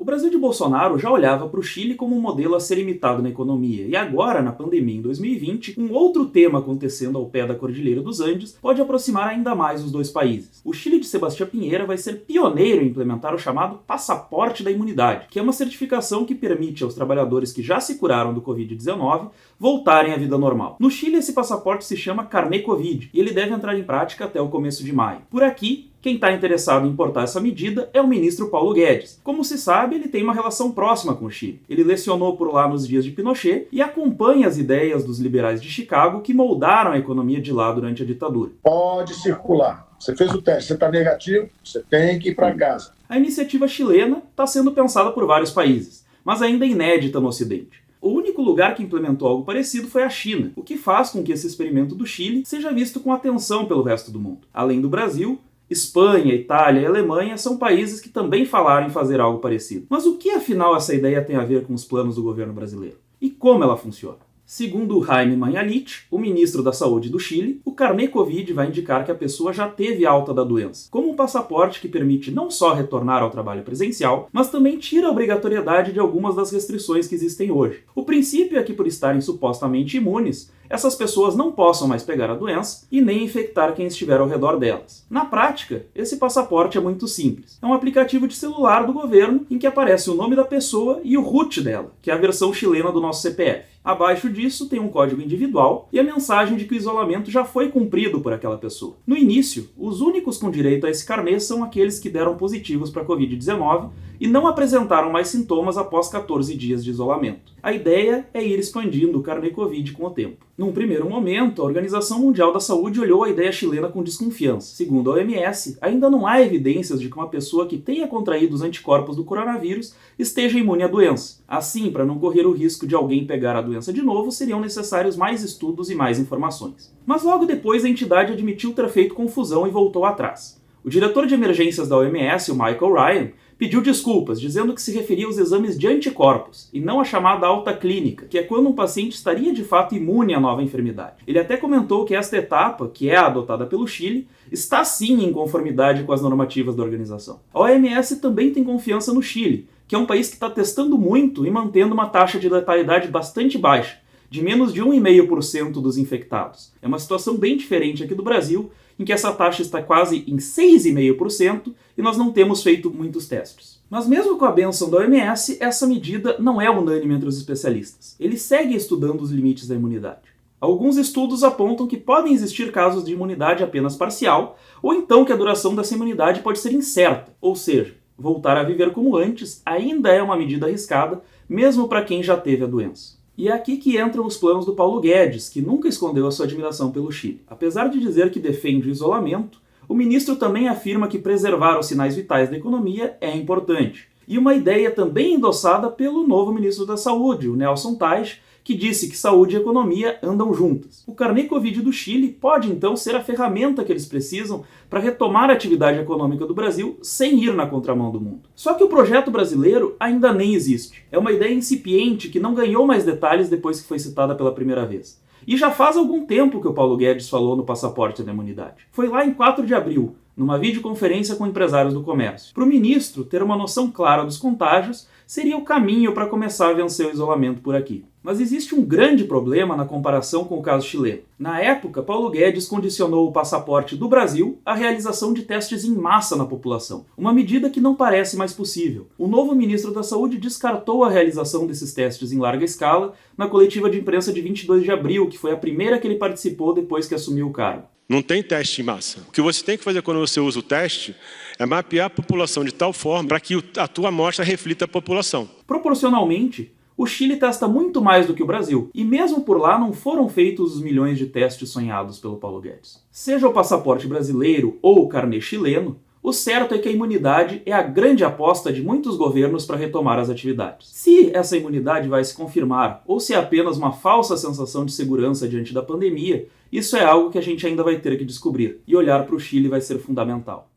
Brasil de Bolsonaro já olhava para o Chile como um modelo a ser imitado na economia, e agora, na pandemia em 2020, um outro tema acontecendo ao pé da Cordilheira dos Andes pode aproximar ainda mais os dois países. O Chile de Sebastião Pinheira vai ser pioneiro em implementar o chamado Passaporte da Imunidade, que é uma certificação que permite aos trabalhadores que já se curaram do Covid-19 voltarem à vida normal. No Chile, esse passaporte se chama Carnê Covid, e ele deve entrar em prática até o começo de maio. Por aqui, quem está interessado em importar essa medida é o ministro Paulo Guedes. Como se sabe, ele tem uma relação próxima com o Chile. Ele lecionou por lá nos dias de Pinochet e acompanha as ideias dos liberais de Chicago que moldaram a economia de lá durante a ditadura. Pode circular. Você fez o teste, você está negativo, você tem que ir para casa. A iniciativa chilena está sendo pensada por vários países, mas ainda é inédita no Ocidente. O único lugar que implementou algo parecido foi a China, o que faz com que esse experimento do Chile seja visto com atenção pelo resto do mundo. Além do Brasil, Espanha, Itália e Alemanha são países que também falaram em fazer algo parecido. Mas o que afinal essa ideia tem a ver com os planos do governo brasileiro? E como ela funciona? Segundo Jaime Mañalich, o ministro da Saúde do Chile, o Carnê Covid vai indicar que a pessoa já teve alta da doença, como um passaporte que permite não só retornar ao trabalho presencial, mas também tira a obrigatoriedade de algumas das restrições que existem hoje. O princípio é que, por estarem supostamente imunes, essas pessoas não possam mais pegar a doença e nem infectar quem estiver ao redor delas. Na prática, esse passaporte é muito simples. É um aplicativo de celular do governo em que aparece o nome da pessoa e o RUT dela, que é a versão chilena do nosso CPF. Abaixo disso tem um código individual e a mensagem de que o isolamento já foi cumprido por aquela pessoa. No início, os únicos com direito a esse carnê são aqueles que deram positivos para a Covid-19 e não apresentaram mais sintomas após 14 dias de isolamento. A ideia é ir expandindo o carnê Covid com o tempo. Num primeiro momento, a Organização Mundial da Saúde olhou a ideia chilena com desconfiança. Segundo a OMS, ainda não há evidências de que uma pessoa que tenha contraído os anticorpos do coronavírus esteja imune à doença. Assim, para não correr o risco de alguém pegar a doença de novo, seriam necessários mais estudos e mais informações. Mas logo depois a entidade admitiu ter feito confusão e voltou atrás. O diretor de emergências da OMS, o Michael Ryan, pediu desculpas, dizendo que se referia aos exames de anticorpos, e não à chamada alta clínica, que é quando um paciente estaria de fato imune à nova enfermidade. Ele até comentou que esta etapa, que é a adotada pelo Chile, está sim em conformidade com as normativas da organização. A OMS também tem confiança no Chile, que é um país que está testando muito e mantendo uma taxa de letalidade bastante baixa, de menos de 1,5% dos infectados. É uma situação bem diferente aqui do Brasil, em que essa taxa está quase em 6,5% e nós não temos feito muitos testes. Mas mesmo com a bênção da OMS, essa medida não é unânime entre os especialistas. Eles seguem estudando os limites da imunidade. Alguns estudos apontam que podem existir casos de imunidade apenas parcial, ou então que a duração dessa imunidade pode ser incerta, ou seja, voltar a viver como antes ainda é uma medida arriscada, mesmo para quem já teve a doença. E é aqui que entram os planos do Paulo Guedes, que nunca escondeu a sua admiração pelo Chile. Apesar de dizer que defende o isolamento, o ministro também afirma que preservar os sinais vitais da economia é importante. E uma ideia também endossada pelo novo ministro da Saúde, o Nelson Teich, que disse que saúde e economia andam juntas. O Carnê Covid do Chile pode então ser a ferramenta que eles precisam para retomar a atividade econômica do Brasil sem ir na contramão do mundo. Só que o projeto brasileiro ainda nem existe. É uma ideia incipiente que não ganhou mais detalhes depois que foi citada pela primeira vez. E já faz algum tempo que o Paulo Guedes falou no passaporte da imunidade. Foi lá em 4 de abril, numa videoconferência com empresários do comércio. Para o ministro, ter uma noção clara dos contágios seria o caminho para começar a vencer o isolamento por aqui. Mas existe um grande problema na comparação com o caso chileno. Na época, Paulo Guedes condicionou o passaporte do Brasil à realização de testes em massa na população, uma medida que não parece mais possível. O novo ministro da Saúde descartou a realização desses testes em larga escala na coletiva de imprensa de 22 de abril, que foi a primeira que ele participou depois que assumiu o cargo. Não tem teste em massa. O que você tem que fazer quando você usa o teste é mapear a população de tal forma para que a tua amostra reflita a população. Proporcionalmente, o Chile testa muito mais do que o Brasil, e mesmo por lá não foram feitos os milhões de testes sonhados pelo Paulo Guedes. Seja o passaporte brasileiro ou o carnê chileno, o certo é que a imunidade é a grande aposta de muitos governos para retomar as atividades. Se essa imunidade vai se confirmar ou se é apenas uma falsa sensação de segurança diante da pandemia, isso é algo que a gente ainda vai ter que descobrir, e olhar para o Chile vai ser fundamental.